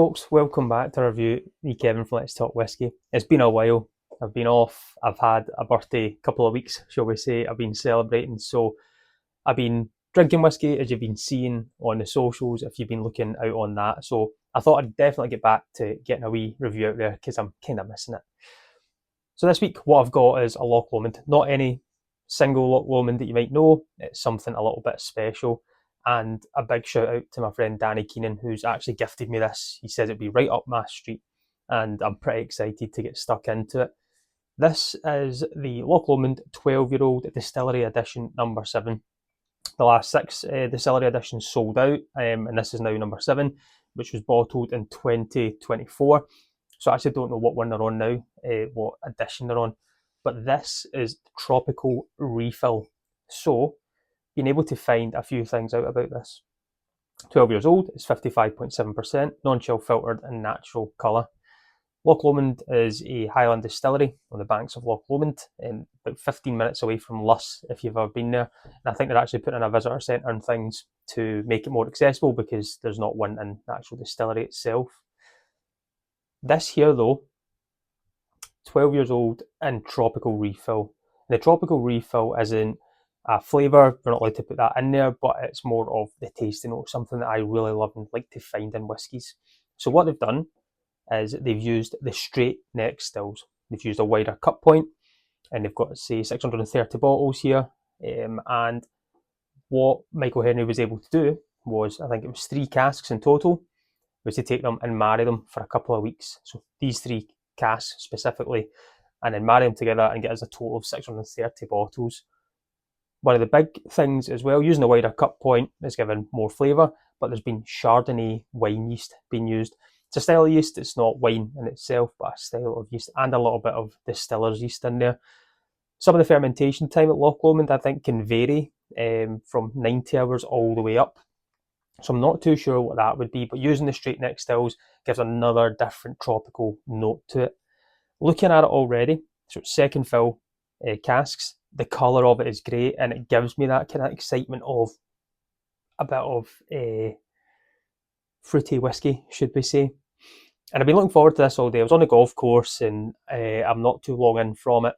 folks, welcome back to our review. Me, Kevin from Let's Talk Whisky. It's been a while. I've been off. I've had a birthday couple of weeks, shall we say. I've been celebrating, so I've been drinking whiskey, as you've been seeing on the socials, if you've been looking out on that. So I thought I'd definitely get back to getting a wee review out there because I'm kind of missing it. So this week, what I've got is a Loch Lomond. Not any single Loch Lomond that you might know. It's something a little bit special. And a big shout out to my friend Danny Keenan, who's actually gifted me this. He says it'd be right up my street, and I'm pretty excited to get stuck into it. This is the Loch Lomond 12-year-old Distillery Edition number 7. The last 6 Distillery Editions sold out, and this is now number 7, which was bottled in 2024. So I actually don't know what one they're on now, what edition they're on, but this is Tropical Refill. So been able to find a few things out about this. 12 years old, it's 55.7%, non-chill filtered and natural colour. Loch Lomond is a Highland distillery on the banks of Loch Lomond, about 15 minutes away from Luss if you've ever been there. And I think they're actually putting in a visitor centre and things to make it more accessible because there's not one in the actual distillery itself. This here though, 12 years old and Tropical Refill. And the Tropical Refill isn't a flavour, we're not allowed to put that in there, but it's more of the tasting note, something that I really love and like to find in whiskies. So what they've done is they've used the straight neck stills. They've used a wider cut point, and they've got, say, 630 bottles here. And what Michael Henry was able to do was, I think it was 3 casks in total, was to take them and marry them for a couple of weeks. So these 3 casks specifically, and then marry them together and get us a total of 630 bottles. One of the big things as well, using a wider cut point is giving more flavour, but there's been Chardonnay wine yeast being used. It's a style of yeast, it's not wine in itself, but a style of yeast and a little bit of distiller's yeast in there. Some of the fermentation time at Loch Lomond, I think, can vary from 90 hours all the way up. So I'm not too sure what that would be, but using the straight neck stills gives another different tropical note to it. Looking at it already, so it's second fill casks, the colour of it is great, and it gives me that kind of excitement of a bit of fruity whiskey, should we say. And I've been looking forward to this all day. I was on the golf course, and I'm not too long in from it,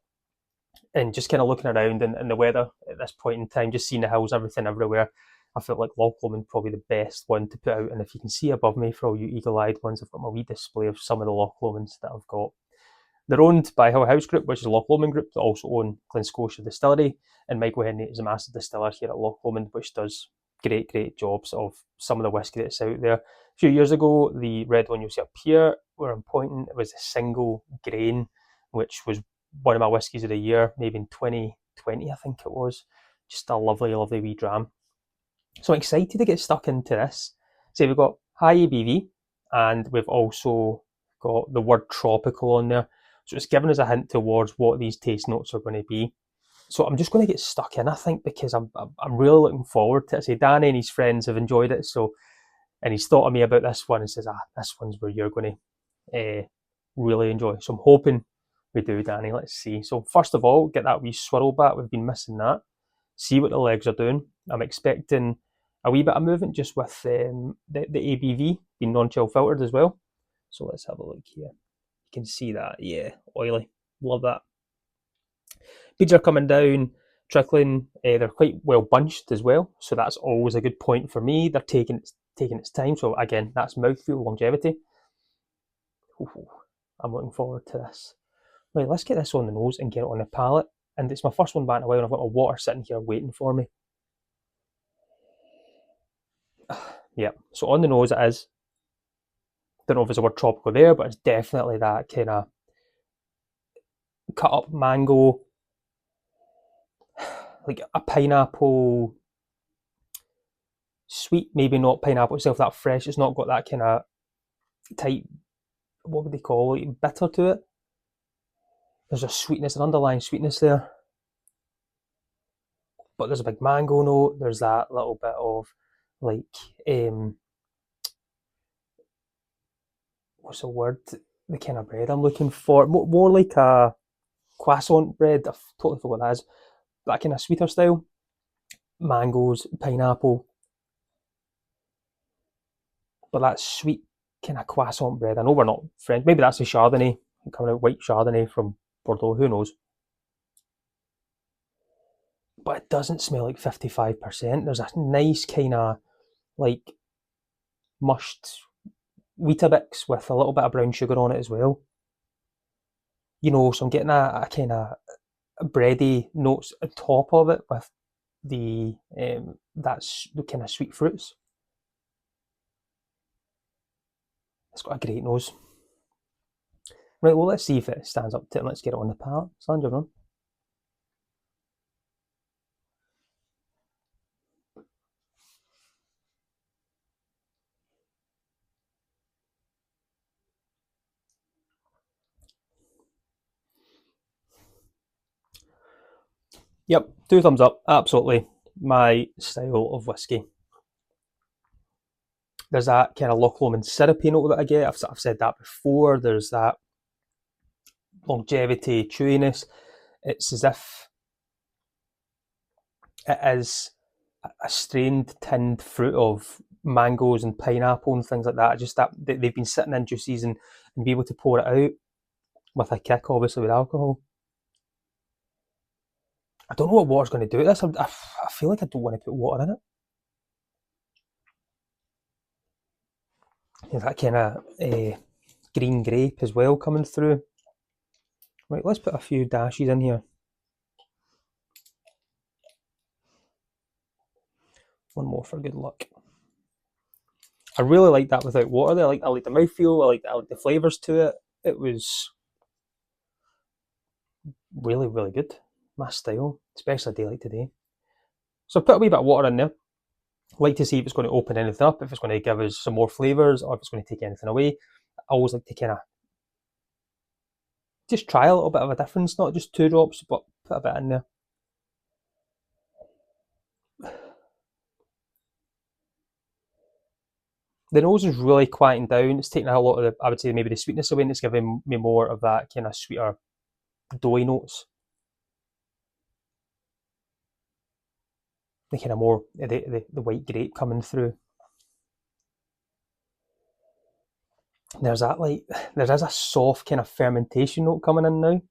and just kind of looking around and the weather at this point in time, just seeing the hills, everything everywhere. I felt like Loch Lomond probably the best one to put out. And if you can see above me, for all you eagle-eyed ones, I've got my wee display of some of the Loch Lomonds that I've got. They're owned by Hill House Group, which is a Loch Lomond group that also own Glen-Scotia Distillery, and Michael Henry is a master distiller here at Loch Lomond, which does great jobs of some of the whiskey that's out there. A few years ago, the red one you'll see up here, where I'm pointing, it was a single grain, which was one of my whiskies of the year, maybe in 2020, I think it was. Just a lovely wee dram. So I'm excited to get stuck into this. So we've got high ABV, and we've also got the word tropical on there. So it's giving us a hint towards what these taste notes are going to be. So I'm just going to get stuck in, I think, because I'm really looking forward to it. Say Danny and his friends have enjoyed it, and he's thought of me about this one and says, this one's where you're going to really enjoy. So I'm hoping we do, Danny. Let's see. So first of all, get that wee swirl back. We've been missing that. See what the legs are doing. I'm expecting a wee bit of movement just with the ABV being non-chill filtered as well. So let's have a look here. You can see that, yeah, oily. Love that. Beads are coming down, trickling. They're quite well bunched as well, so that's always a good point for me. They're taking its time. So again, that's mouthfeel longevity. Ooh, I'm looking forward to this. Right, let's get this on the nose and get it on the palate. And it's my first one back in a while, and I've got my water sitting here waiting for me. Yeah, so on the nose it is. Don't know if there's a word tropical there, but it's definitely that kind of cut up mango, like a pineapple, sweet, maybe not pineapple itself that fresh. It's not got that kind of tight, what would they call it, bitter to it. There's a sweetness, an underlying sweetness there. But there's a big mango note. There's that little bit of like, what's the word? The kind of bread I'm looking for. More like a croissant bread. I've totally forgot what that is. That kind of sweeter style. Mangoes, pineapple. But that sweet kind of croissant bread. I know we're not French. Maybe that's a Chardonnay, coming out white Chardonnay from Bordeaux. Who knows? But it doesn't smell like 55%. There's a nice kind of like mushed Weetabix with a little bit of brown sugar on it as well. You know, so I'm getting a kind of bready notes on top of it with the that's the kind of sweet fruits. It's got a great nose. Right, well, let's see if it stands up to it and let's get it on the palate. Sandra, run. Yep, 2 thumbs up. Absolutely my style of whiskey. There's that kind of Loch Lomond syrupy note that I get. I've said that before. There's that longevity, chewiness. It's as if it is a strained tinned fruit of mangoes and pineapple and things like that. Just that they've been sitting in juices and be able to pour it out with a kick, obviously with alcohol. I don't know what water's going to do with this. I feel like I don't want to put water in it. There's that kind of green grape as well coming through. Right, let's put a few dashes in here. One more for good luck. I really like that without water. I like the mouthfeel. I like the flavours to it. It was really, really good. My style, especially a day like today. So I put a wee bit of water in there. I like to see if it's going to open anything up, if it's going to give us some more flavours, or if it's going to take anything away. I always like to kind of just try a little bit of a difference, not just 2 drops, but put a bit in there. The nose is really quieting down. It's taking a lot of I would say maybe the sweetness away, and it's giving me more of that kind of sweeter, doughy notes. The kind of more the white grape coming through. There's that there is a soft kind of fermentation note coming in now.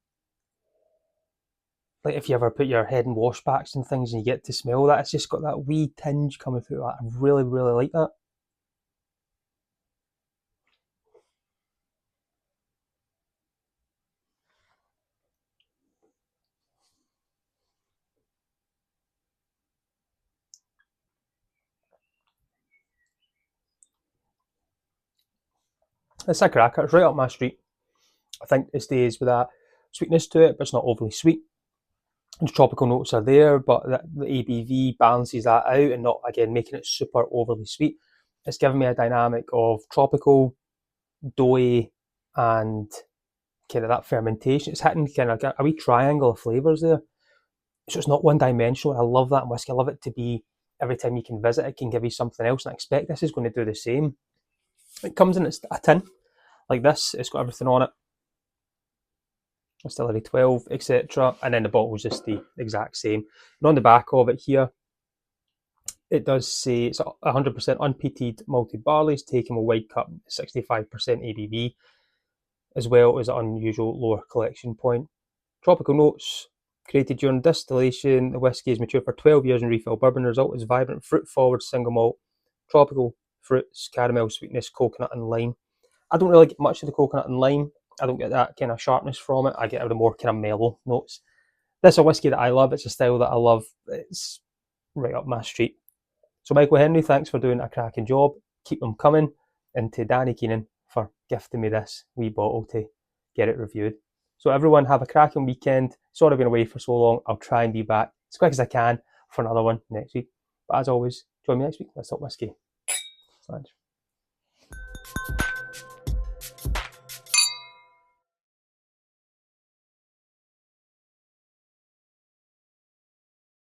Like if you ever put your head in washbacks and things and you get to smell that, it's just got that wee tinge coming through that. I really, really like that. It's a cracker. It's right up my street. I think it stays with that sweetness to it, but it's not overly sweet. And the tropical notes are there, but the ABV balances that out and not, again, making it super overly sweet. It's giving me a dynamic of tropical, doughy, and kind of that fermentation. It's hitting kind of a wee triangle of flavours there. So it's not one dimensional. I love that in whiskey. I love it to be every time you can visit, it can give you something else. And I expect this is going to do the same. It comes in a tin like this. It's got everything on it. Distillery 12, etc. And then the bottle is just the exact same. And on the back of it here, it does say it's 100% unpeated malted barley, taken with wide cup, 65% ABV, as well as an unusual lower collection point. Tropical notes created during distillation. The whiskey is matured for 12 years in refill bourbon. The result is vibrant, fruit-forward single malt, tropical fruits, caramel sweetness, coconut and lime. I don't really get much of the coconut and lime. I don't get that kind of sharpness from it. I get the more kind of mellow notes. This is a whiskey that I love. It's a style that I love. It's right up my street. So Michael Henry, thanks for doing a cracking job. Keep them coming. And to Danny Keenan for gifting me this wee bottle to get it reviewed. So everyone have a cracking weekend. Sorry I've been away for so long. I'll try and be back as quick as I can for another one next week. But as always, join me next week. Let's talk whiskey. Thanks.